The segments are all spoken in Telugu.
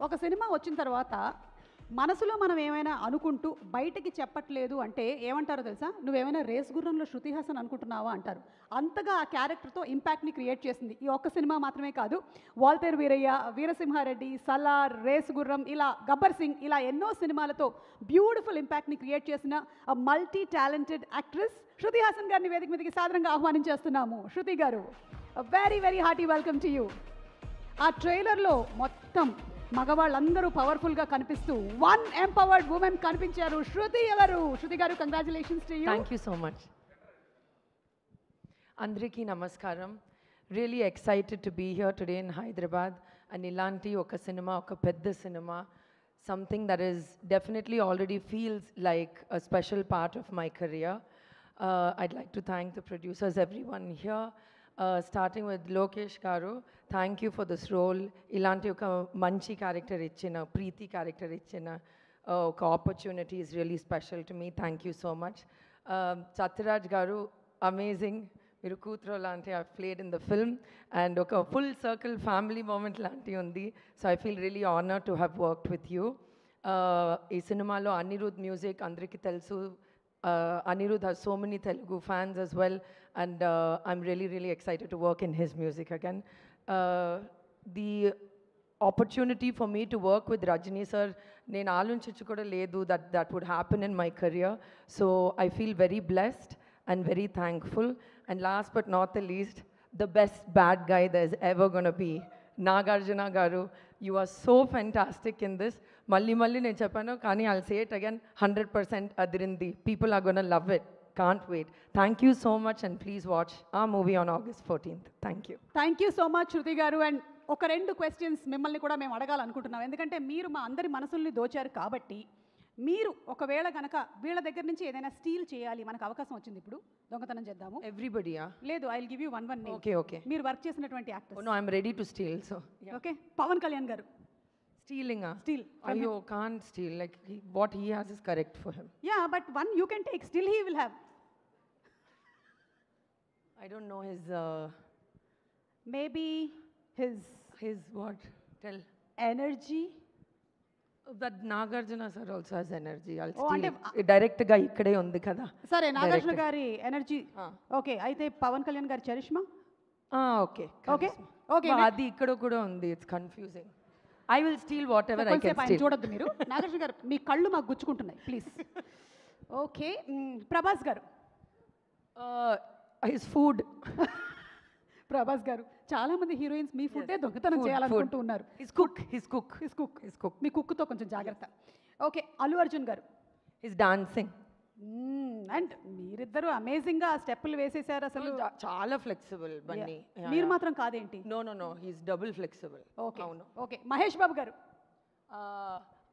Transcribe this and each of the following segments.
ఒక సినిమా వచ్చిన తర్వాత మనసులో మనం ఏమైనా అనుకుంటూ బయటికి చెప్పట్లేదు అంటే ఏమంటారో తెలుసా, నువ్వేమైనా రేస్ గుర్రంలో శృతి హాసన్ అనుకుంటున్నావా అంటారు. అంతగా ఆ క్యారెక్టర్తో ఇంపాక్ట్ని క్రియేట్ చేసింది ఈ ఒక్క సినిమా మాత్రమే కాదు. వాల్తేరు వీరయ్య, వీరసింహారెడ్డి, సలార్, రేస్ గుర్రం, ఇలా గబ్బర్ సింగ్, ఇలా ఎన్నో సినిమాలతో బ్యూటిఫుల్ ఇంపాక్ట్ని క్రియేట్ చేసిన multi talented actress Shruti Haasan గారిని వేదిక మీదకి సాదరంగా ఆహ్వానించేస్తున్నాము. శృతి గారు, very very hearty welcome to you. ఆ ట్రైలర్లో మొత్తం మగవాళ్ళందరూ పవర్ఫుల్గా కనిపిస్తూ వన్ ఎంపవర్డ్ ఉమెన్ కనిపించారు. శృతి ఎవరు? Shruti garu, congratulations to you. Thank you so much. అందరికీ నమస్కారం. Really excited to be here today in Hyderabad. And ఇలాంటి ఒక సినిమా, ఒక పెద్ద సినిమా, something that is definitely already feels like a special part of my career. I'd like to thank the producers, everyone here. Starting with Lokesh Garu, thank you for this role. Ilanti oka manchi character ichina, Preeti character ichina, oka opportunity is really special to me. Thank you so much. Satyaraj Garu, amazing. Miru Kutro lanti I've played in the film and oka full circle family moment lanti undi. So I feel really honored to have worked with you. Ee cinema lo Anirudh music andariki telusu. Anirudh has so many Telugu fans as well, and I'm really, really excited to work in his music again. The opportunity for me to work with Rajni sir, nenu aalunchichu kuda ledu that would happen in my career. So I feel very blessed and very thankful. And last but not the least, the best bad guy there's ever going to be, Nagarjuna Garu. You are so fantastic in this. Malli నేను చెప్పాను కానీ I'll say it again, 100% Adirindi. People are going to love it. Can't wait. Thank you so much and please watch our movie on August 14th. Thank you. Thank you so much Shruti garu. And ఒక రెండు క్వశ్చన్స్ మిమ్మల్ని కూడా మేము అడగాలనుకుంటున్నాం. ఎందుకంటే మీరు మా అందరి మనసుల్ని దోచారు కాబట్టి, మీరు ఒకవేళ కనుక వీళ్ళ దగ్గర నుంచి ఏదైనా స్టీల్ చేయాలి, మనకు అవకాశం వచ్చింది, ఇప్పుడు దొంగతనం చేద్దాము. Everybody, లేదు, I will give you one name. Okay. మీరు వర్క్ చేసినటువంటి actor. No, I'm ready to steal. So okay, Pawan Kalyan garu. Stealing, Steal. Ayo, can't steal. Like what he has is correct for him. Yeah, but one you can take. Still he will have. I don't know his. Maybe His what? Tell. energy. That Nagarjuna sir also has energy. I'll Oh, steal. Direct గా ఇక్కడే ఉంది కదా. సరే, నాగార్జున గారి ఎనర్జీ. ఓకే, అయితే పవన్ కళ్యాణ్ గారి చరిష్మా. ఓకే ఓకే ఓకే, అది ఇక్కడ కూడా ఉంది. It's confusing. I will steel what ever I can steel. చూడొద్దు మీరు. నాగార్జున గారు, మీ కళ్ళు మాకు గుచ్చుకుంటున్నాయి, ప్లీజ్. ఓకే, ప్రభాస్ గారు. His food. ప్రభాస్ గారు, చాలా మంది హీరోయిన్స్ మీ ఫుడ్డే దొంగతనం చేయాలనుకుంటూ ఉన్నారు. His cook. మీ కుక్తో కొంచెం జాగ్రత్త. Okay, Allu Arjun garu. His dancing. And మీరిద్దరు అమేజింగ్ గా స్టెప్పులు వేసేసారు. అసలు చాలా ఫ్లెక్సిబుల్ బన్నీ. మీరు మాత్రం కాదేంటి? No he's double flexible. Okay okay, Mahesh Babu garu.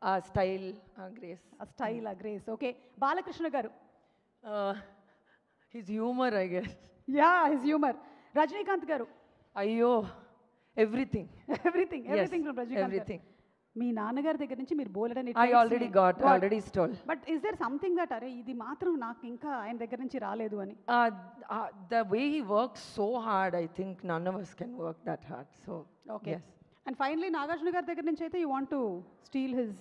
ఆ స్టైల్, ఆ grace. Okay, Balakrishna garu. His humour, I guess. Yeah, his humour. Rajinikanth garu. అయ్యో, ఎవ్రీథింగ్ ఫ్రమ్ రజనీకాంత్ గారు. మీ నాన్నగారి దగ్గర నుంచి మీరు బోలెడని I already stole. But is there something that అరే ఇది మాత్రం నాకు ఇంకా ఆయన దగ్గర నుంచి రాలేదు అని? The way he works so hard, I think none of us can work that hard. So okay, yes. And finally, Nagarjuna గారి దగ్గర నుంచి అయితే you want to steal his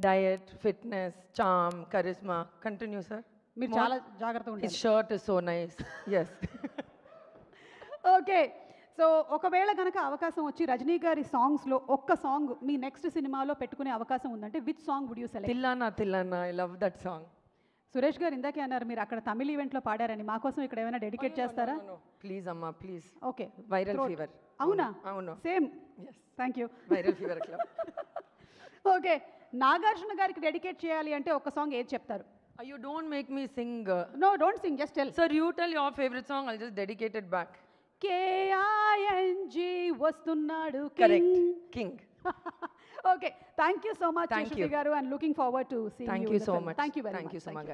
diet, fitness, charm, charisma. Continue, sir. మీరు చాలా జాగ్రత్తగా ఉండాలి. His shirt is so nice. Yes. Okay, so ఒకవేళ కనుక అవకాశం వచ్చి రజనీ గారి సాంగ్స్లో ఒక్క సాంగ్ మీ నెక్స్ట్ సినిమాలో పెట్టుకునే అవకాశం ఉందంటే which song would you select? Thillana, I love that song. Suresh garu ఇందాకే అన్నారు మీరు అక్కడ తమిళ ఈవెంట్లో పాడారని, మా కోసం ఇక్కడ ఏమైనా డెడికేట్ చేస్తారా? ప్లీజ్ అమ్మా, ప్లీజ్. Okay, viral fever. అవునా? అవును, same. Thank you. Viral fever club. Okay, Nagarjuna గారికి డెడికేట్ చేయాలి అంటే ఒక సాంగ్ ఏది చెప్తారు? You don't make me sing. No, don't sing, just tell. Sir, you tell your favorite song, I'll just dedicate it back. KING వస్తున్నాడు king. Okay, thank you so much Shruti garu, and looking forward to seeing you. Thank you so much. Thank you very much. Thank you so much.